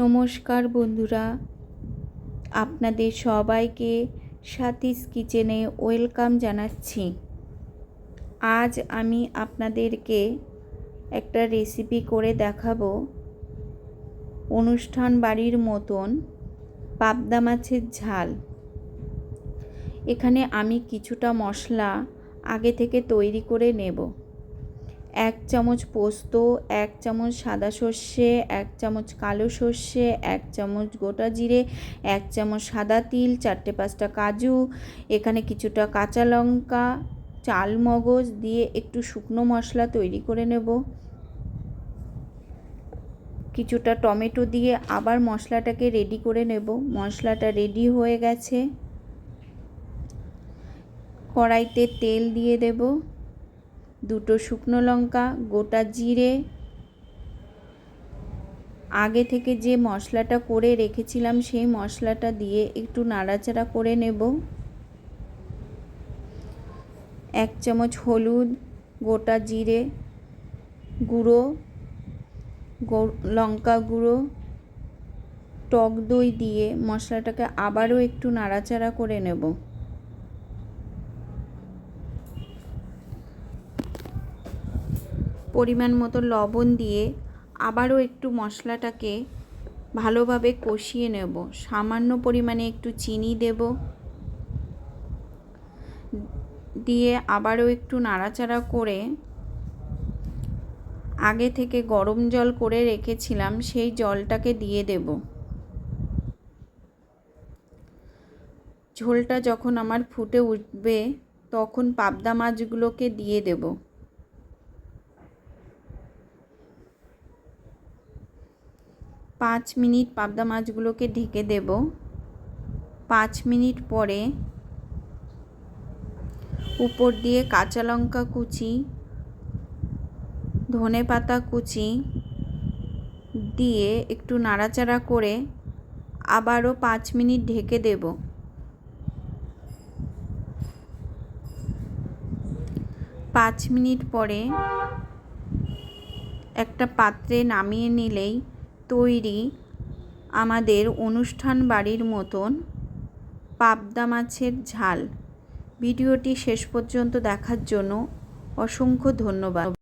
নমস্কার বন্ধুরা, আপনাদের সবাইকে সাথীস কিচেনে ওয়েলকাম জানাচ্ছি। আজ আমি আপনাদেরকে একটা রেসিপি করে দেখাবো অনুষ্ঠান বাড়ির মতন পাবদা মাছের ঝাল। এখানে আমি কিছুটা মশলা আগে থেকে তৈরি করে নেব। 1 চামচ পোস্ত, 1 চামচ সাদা সর্ষে, 1 চামচ কালো সর্ষে, 1 চামচ গোটা জিরে, 1 চামচ সাদা তিল, 4-5টা কাজু, এখানে কিছুটা কাঁচা লঙ্কা, চাল মগজ দিয়ে একটু শুকনো মশলা তৈরি করে নেব। কিছুটা টমেটো দিয়ে আবার মশলাটাকে রেডি করে নেব। মশলাটা রেডি হয়ে গেছে। কড়াইতে তেল দিয়ে দেব, 2টো শুকনো লঙ্কা, গোটা জিরে, আগে থেকে যে মশলাটা করে রেখেছিলাম সেই মশলাটা দিয়ে একটু নাড়াচাড়া করে নেব। 1 চামচ হলুদ, গোটা জিরে গুঁড়ো, লঙ্কা গুঁড়ো, টক দই দিয়ে মশলাটাকে আবারও একটু নাড়াচাড়া করে নেব। পরিমাণ মতো লবণ দিয়ে আবারও একটু মশলাটাকে ভালোভাবে কষিয়ে নেব। সামান্য পরিমাণে একটু চিনি দেব, দিয়ে আবারও একটু নাড়াচাড়া করে আগে থেকে গরম জল করে রেখেছিলাম সেই জলটাকে দিয়ে দেব। ঝোলটা যখন আমার ফুটে উঠবে তখন পাবদা মাছগুলোকে দিয়ে দেব। 5 মিনিট পাবদা মাছগুলোকে ঢেকে দেব। 5 মিনিট পরে উপর দিয়ে কাঁচা লঙ্কা কুচি, ধনেপাতা কুচি দিয়ে একটু নাড়াচাড়া করে আবারও 5 মিনিট ঢেকে দেব। 5 মিনিট পরে একটা পাত্রে নামিয়ে নিলেই তৈরি আমাদের অনুষ্ঠান বাড়ির মতন পাবদা মাছের ঝাল। ভিডিওটি শেষ পর্যন্ত দেখার জন্য অসংখ্য ধন্যবাদ।